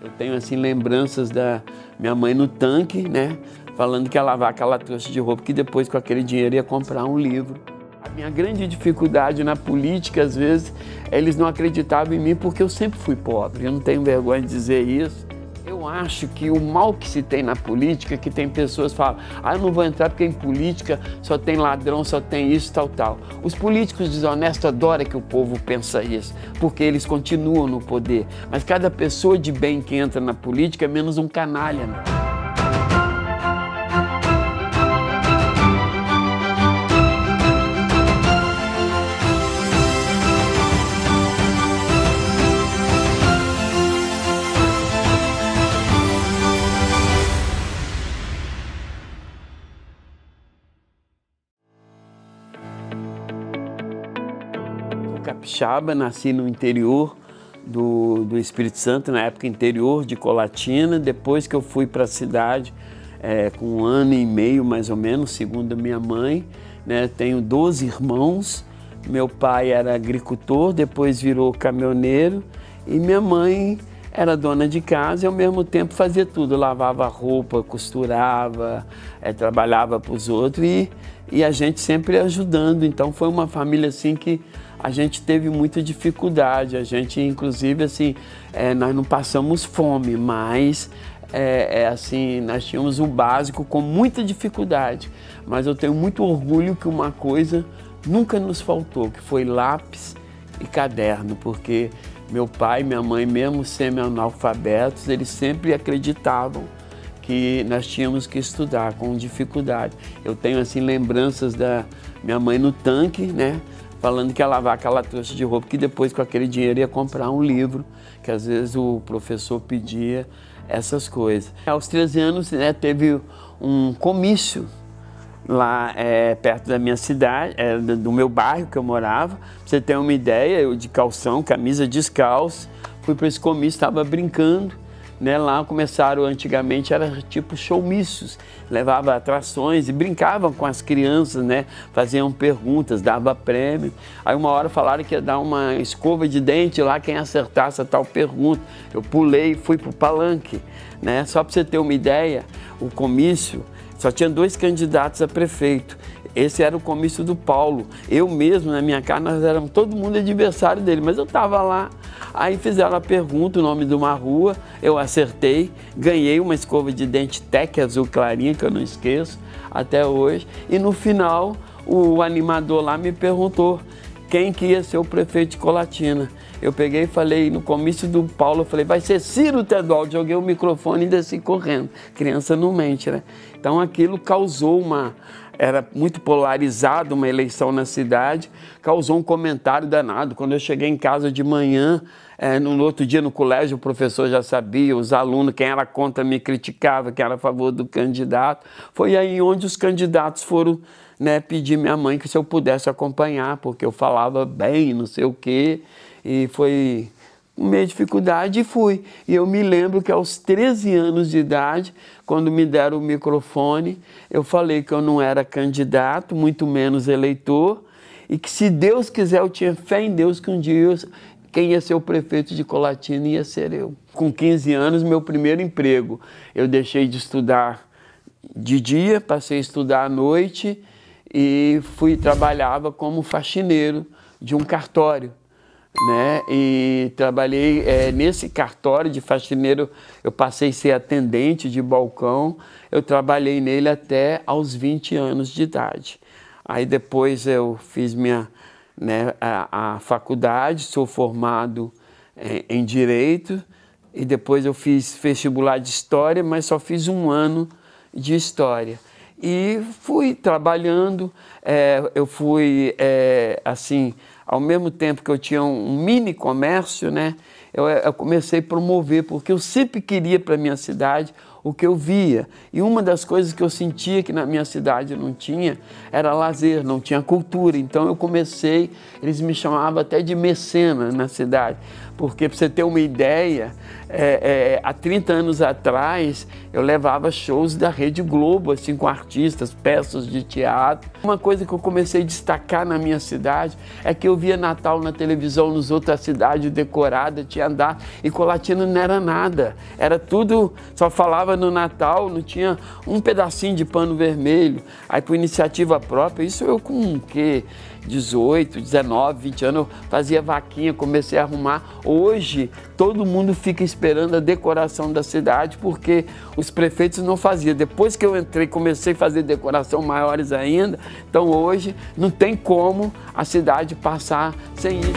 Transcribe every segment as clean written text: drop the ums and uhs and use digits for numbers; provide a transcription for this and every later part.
Eu tenho assim lembranças da minha mãe no tanque, né? Falando que ia lavar aquela trouxa de roupa, que depois com aquele dinheiro ia comprar um livro. A minha grande dificuldade na política, às vezes, eles não acreditavam em mim porque eu sempre fui pobre. Eu não tenho vergonha de dizer isso. Eu acho que o mal que se tem na política, que tem pessoas que falam, eu não vou entrar porque em política só tem ladrão, só tem isso, tal. Os políticos desonestos adoram que o povo pensa isso, porque eles continuam no poder. Mas cada pessoa de bem que entra na política é menos um canalha, né? Capixaba, nasci no interior do Espírito Santo, na época interior de Colatina. Depois que eu fui para a cidade, com 1 ano e meio mais ou menos, segundo a minha mãe, né? Tenho 12 irmãos, meu pai era agricultor, depois virou caminhoneiro e minha mãe era dona de casa e ao mesmo tempo fazia tudo, lavava roupa, costurava, trabalhava para os outros e a gente sempre ajudando. Então foi uma família assim que a gente teve muita dificuldade, a gente inclusive assim, nós não passamos fome, mas assim, nós tínhamos o básico com muita dificuldade. Mas eu tenho muito orgulho que uma coisa nunca nos faltou, que foi lápis e caderno, porque meu pai e minha mãe, mesmo semi-analfabetos, eles sempre acreditavam que nós tínhamos que estudar com dificuldade. Eu tenho assim lembranças da minha mãe no tanque, né? Falando que ia lavar aquela trouxa de roupa, que depois com aquele dinheiro ia comprar um livro, que às vezes o professor pedia essas coisas. Aos 13 anos, né, teve um comício lá perto da minha cidade, do meu bairro que eu morava. Pra você ter uma ideia, eu de calção, camisa descalço, fui para esse comício, estava brincando, né? Lá começaram, antigamente era tipo showmícios, levava atrações e brincavam com as crianças, né? Faziam perguntas, dava prêmio. Aí uma hora falaram que ia dar uma escova de dente lá, quem acertasse a tal pergunta. Eu pulei e fui pro palanque, né? Só para você ter uma ideia, o comício só tinha 2 candidatos a prefeito. Esse era o comício do Paulo. Eu mesmo, na minha casa, nós éramos todo mundo adversário dele, mas eu estava lá. Aí fizeram a pergunta, o nome de uma rua, eu acertei, ganhei uma escova de dente Tec azul clarinha, que eu não esqueço até hoje. E no final, o animador lá me perguntou quem que ia ser o prefeito de Colatina. Eu peguei e falei, no comício do Paulo, eu falei, vai ser Ciro Teobaldo. Joguei o microfone e desci correndo. Criança não mente, né? Então aquilo causou era muito polarizado uma eleição na cidade, causou um comentário danado. Quando eu cheguei em casa de manhã, no outro dia no colégio, o professor já sabia, os alunos, quem era contra me criticava, quem era a favor do candidato. Foi aí onde os candidatos foram, né, pedir minha mãe que se eu pudesse acompanhar, porque eu falava bem, não sei o quê, e foi meio dificuldade e fui. E eu me lembro que aos 13 anos de idade, quando me deram o microfone, eu falei que eu não era candidato, muito menos eleitor, e que se Deus quiser, eu tinha fé em Deus que um dia quem ia ser o prefeito de Colatina ia ser eu. Com 15 anos, meu primeiro emprego, eu deixei de estudar de dia, passei a estudar à noite e trabalhava como faxineiro de um cartório, né? E trabalhei nesse cartório de faxineiro, eu passei a ser atendente de balcão, eu trabalhei nele até aos 20 anos de idade. Aí depois eu fiz a faculdade, sou formado em Direito, e depois eu fiz vestibular de História, mas só fiz 1 ano de História. E fui trabalhando, eu fui assim, ao mesmo tempo que eu tinha um mini comércio, né, eu comecei a promover, porque eu sempre queria para a minha cidade o que eu via. E uma das coisas que eu sentia que na minha cidade não tinha era lazer, não tinha cultura. Então eu comecei, eles me chamavam até de mecena na cidade, porque para você ter uma ideia, há 30 anos atrás, eu levava shows da Rede Globo, assim, com artistas, peças de teatro. Uma coisa que eu comecei a destacar na minha cidade é que eu via Natal na televisão nos outras cidades decorada, tinha andar, e Colatina não era nada. Era tudo, só falava no Natal, não tinha um pedacinho de pano vermelho. Aí, por iniciativa própria, isso eu com o quê? 18, 19, 20 anos, eu fazia vaquinha, comecei a arrumar. Hoje, todo mundo fica esperando a decoração da cidade, porque os prefeitos não faziam. Depois que eu entrei, comecei a fazer decoração maiores ainda. Então, hoje, não tem como a cidade passar sem isso.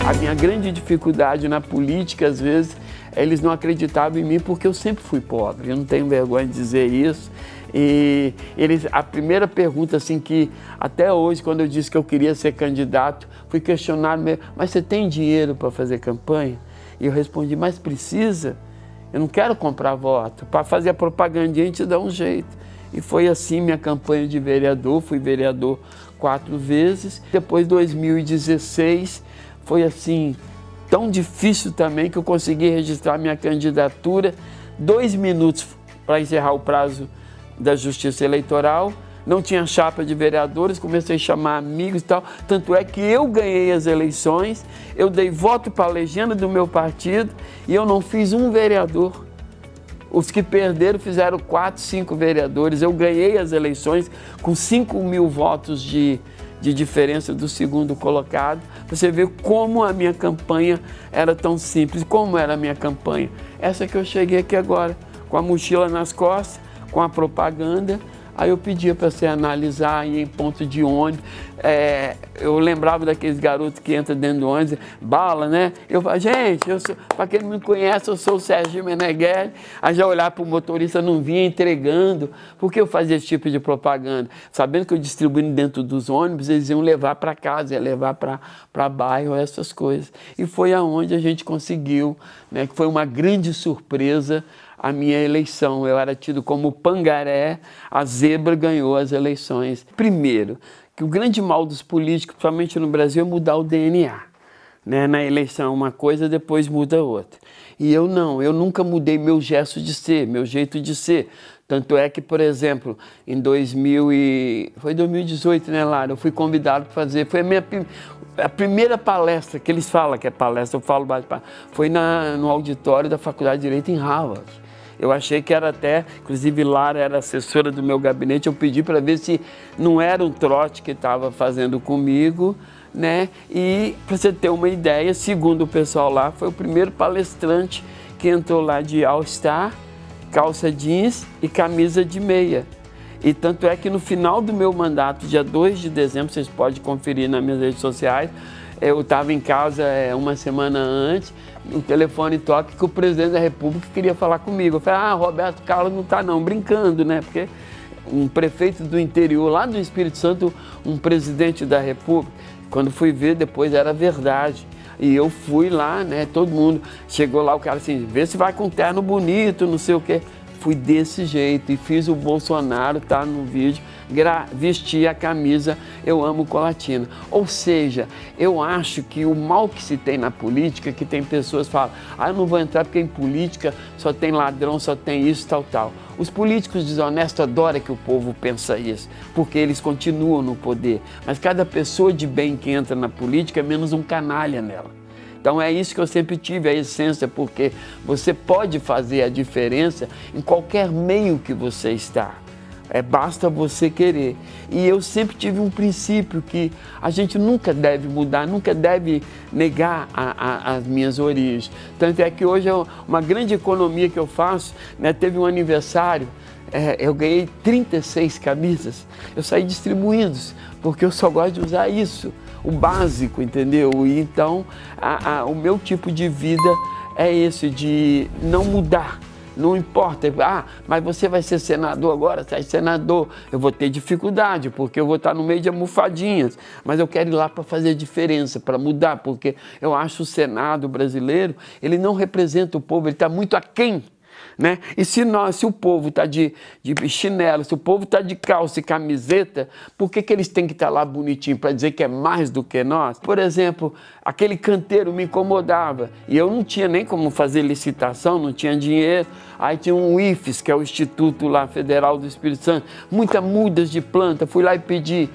A minha grande dificuldade na política, às vezes, eles não acreditavam em mim porque eu sempre fui pobre. Eu não tenho vergonha de dizer isso. E a primeira pergunta, assim, que até hoje, quando eu disse que eu queria ser candidato, fui questionado mesmo, mas você tem dinheiro para fazer campanha? E eu respondi, mas precisa? Eu não quero comprar voto. Para fazer a propaganda, a gente dá um jeito. E foi assim minha campanha de vereador, fui vereador 4 vezes. Depois, 2016, foi assim, tão difícil também que eu consegui registrar minha candidatura, 2 minutos para encerrar o prazo da Justiça Eleitoral, não tinha chapa de vereadores, comecei a chamar amigos e tal, tanto é que eu ganhei as eleições, eu dei voto para a legenda do meu partido e eu não fiz um vereador. Os que perderam fizeram 4, 5 vereadores, eu ganhei as eleições com 5.000 votos de diferença do segundo colocado. Você vê como a minha campanha era tão simples. Como era a minha campanha? Essa que eu cheguei aqui agora, com a mochila nas costas, com a propaganda. Aí eu pedia para você analisar em ponto de ônibus. Eu lembrava daqueles garotos que entram dentro do ônibus, bala, né? Eu falava, gente, para quem não me conhece, eu sou o Serginho Meneghelli. Aí já olhar para o motorista, não vinha entregando. Por que eu fazia esse tipo de propaganda? Sabendo que eu distribuindo dentro dos ônibus, eles iam levar para casa, ia levar para bairro, essas coisas. E foi aonde a gente conseguiu, né? Que foi uma grande surpresa a minha eleição. Eu era tido como pangaré, a zebra ganhou as eleições. Primeiro, que o grande mal dos políticos, principalmente no Brasil, é mudar o DNA. Né? Na eleição uma coisa, depois muda outra. E eu não, eu nunca mudei meu gesto de ser, meu jeito de ser. Tanto é que, por exemplo, em 2018, né, Lara? Eu fui convidado para fazer, foi a primeira palestra que eles falam que é palestra, eu falo foi no auditório da Faculdade de Direito em Harvard. Eu achei que era até, inclusive Lara era assessora do meu gabinete, eu pedi para ver se não era um trote que estava fazendo comigo, né? E para você ter uma ideia, segundo o pessoal lá, foi o primeiro palestrante que entrou lá de All-Star, calça jeans e camisa de meia. E tanto é que no final do meu mandato, dia 2 de dezembro, vocês podem conferir nas minhas redes sociais, eu estava em casa uma semana antes, o telefone toca que o presidente da República queria falar comigo. Eu falei, Roberto Carlos não está não, brincando, né? Porque um prefeito do interior, lá do Espírito Santo, um presidente da República, quando fui ver depois era verdade. E eu fui lá, né? Todo mundo chegou lá, o cara assim, vê se vai com terno bonito, não sei o quê. Fui desse jeito e fiz o Bolsonaro, tá no vídeo, vesti a camisa Eu Amo Colatina. Ou seja, eu acho que o mal que se tem na política, que tem pessoas que falam, eu não vou entrar porque em política só tem ladrão, só tem isso, tal. Os políticos desonestos adoram que o povo pensa isso, porque eles continuam no poder. Mas cada pessoa de bem que entra na política é menos um canalha nela. Então é isso que eu sempre tive, a essência, porque você pode fazer a diferença em qualquer meio que você está. Basta você querer. E eu sempre tive um princípio que a gente nunca deve mudar, nunca deve negar as minhas origens. Tanto é que hoje é uma grande economia que eu faço, né? Teve um aniversário, eu ganhei 36 camisas, eu saí distribuindo, porque eu só gosto de usar isso. O básico, entendeu? E então, o meu tipo de vida é esse, de não mudar. Não importa, mas você vai ser senador agora, sai senador, eu vou ter dificuldade, porque eu vou estar no meio de almofadinhas, mas eu quero ir lá para fazer diferença, para mudar, porque eu acho o Senado brasileiro, ele não representa o povo, ele está muito aquém Né? E se o povo está de chinelo, se o povo está de calça e camiseta, por que eles têm que estar lá bonitinho para dizer que é mais do que nós? Por exemplo, aquele canteiro me incomodava e eu não tinha nem como fazer licitação, não tinha dinheiro. Aí tinha um IFES, que é o Instituto lá Federal do Espírito Santo, muitas mudas de planta, fui lá e pedi.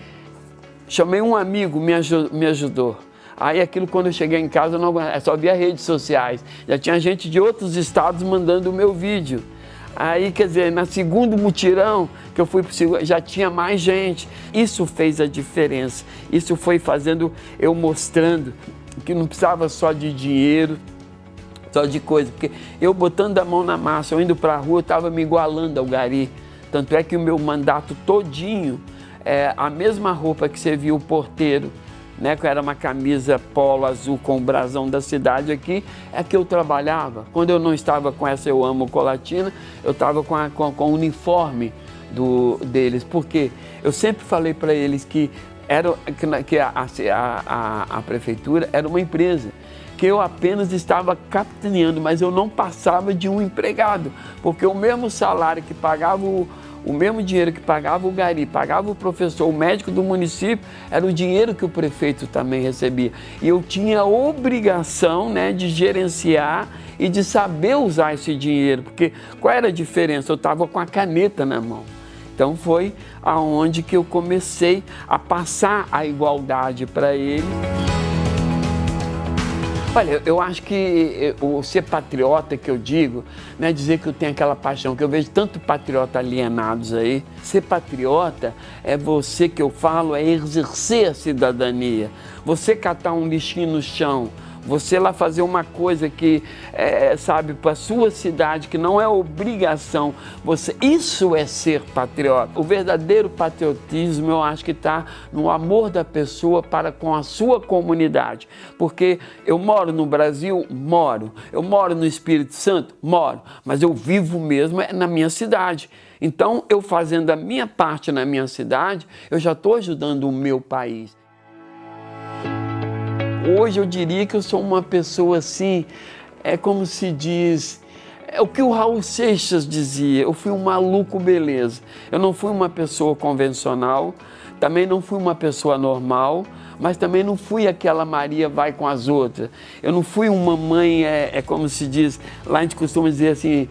Chamei um amigo, me ajudou. Aí aquilo, quando eu cheguei em casa, eu só via redes sociais. Já tinha gente de outros estados mandando o meu vídeo. Aí, quer dizer, na segundo mutirão, que eu fui pro segundo, já tinha mais gente. Isso fez a diferença. Isso foi fazendo, eu mostrando que não precisava só de dinheiro, só de coisa. Porque eu botando a mão na massa, eu indo para a rua, eu estava me igualando ao gari. Tanto é que o meu mandato todinho, a mesma roupa que você viu o porteiro, né, que era uma camisa polo azul com o brasão da cidade aqui, é que eu trabalhava. Quando eu não estava com essa Eu Amo Colatina, eu estava com o uniforme deles, porque eu sempre falei para eles que a prefeitura era uma empresa, que eu apenas estava capitaneando, mas eu não passava de um empregado, porque o mesmo salário que pagava o mesmo dinheiro que pagava o gari, pagava o professor, o médico do município, era o dinheiro que o prefeito também recebia. E eu tinha a obrigação, né, de gerenciar e de saber usar esse dinheiro, porque qual era a diferença? Eu estava com a caneta na mão. Então foi aonde que eu comecei a passar a igualdade para ele. Olha, eu acho que o ser patriota, que eu digo, não é dizer que eu tenho aquela paixão, que eu vejo tanto patriota alienados aí. Ser patriota é você, que eu falo, é exercer a cidadania. Você catar um lixinho no chão, você lá fazer uma coisa que, sabe, para a sua cidade, que não é obrigação, isso é ser patriota. O verdadeiro patriotismo, eu acho que está no amor da pessoa para com a sua comunidade. Porque eu moro no Brasil? Moro. Eu moro no Espírito Santo? Moro. Mas eu vivo mesmo na minha cidade. Então, eu fazendo a minha parte na minha cidade, eu já estou ajudando o meu país. Hoje eu diria que eu sou uma pessoa assim, como se diz, o que o Raul Seixas dizia, eu fui um maluco beleza. Eu não fui uma pessoa convencional, também não fui uma pessoa normal, mas também não fui aquela Maria vai com as outras. Eu não fui uma mãe, como se diz, lá a gente costuma dizer assim,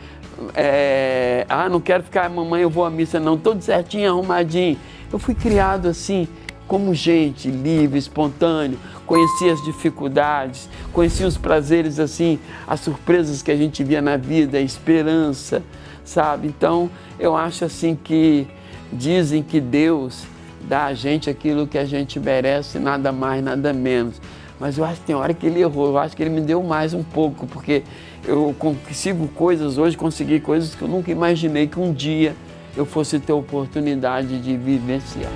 não quero ficar mamãe, eu vou à missa não, todo certinho, arrumadinho. Eu fui criado assim, como gente, livre, espontâneo, conhecia as dificuldades, conhecia os prazeres assim, as surpresas que a gente via na vida, a esperança, sabe? Então, eu acho assim que dizem que Deus dá a gente aquilo que a gente merece, nada mais, nada menos. Mas eu acho que tem hora que ele errou, eu acho que ele me deu mais um pouco, porque eu consigo coisas hoje, consegui coisas que eu nunca imaginei que um dia eu fosse ter oportunidade de vivenciar.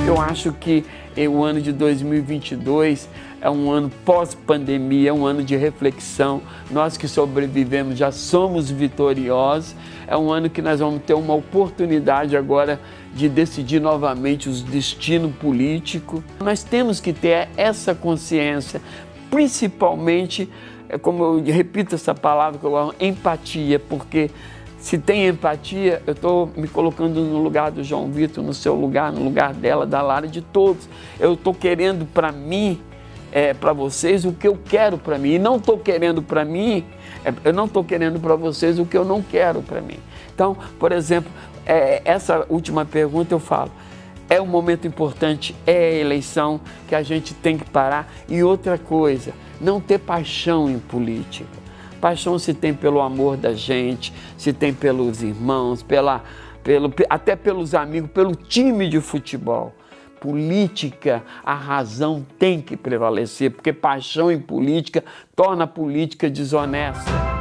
Eu acho que o ano de 2022 é um ano pós-pandemia, é um ano de reflexão. Nós que sobrevivemos já somos vitoriosos. É um ano que nós vamos ter uma oportunidade agora de decidir novamente o destino político. Nós temos que ter essa consciência, principalmente, como eu repito essa palavra, que eu amo, empatia, porque se tem empatia, eu estou me colocando no lugar do João Vitor, no seu lugar, no lugar dela, da Lara, de todos. Eu estou querendo para mim, para vocês, o que eu quero para mim. E não estou querendo para mim, eu não estou querendo para vocês o que eu não quero para mim. Então, por exemplo, essa última pergunta eu falo, é um momento importante, é a eleição que a gente tem que parar. E outra coisa, não ter paixão em política. Paixão se tem pelo amor da gente, se tem pelos irmãos, até pelos amigos, pelo time de futebol. Política, a razão tem que prevalecer, porque paixão em política torna a política desonesta.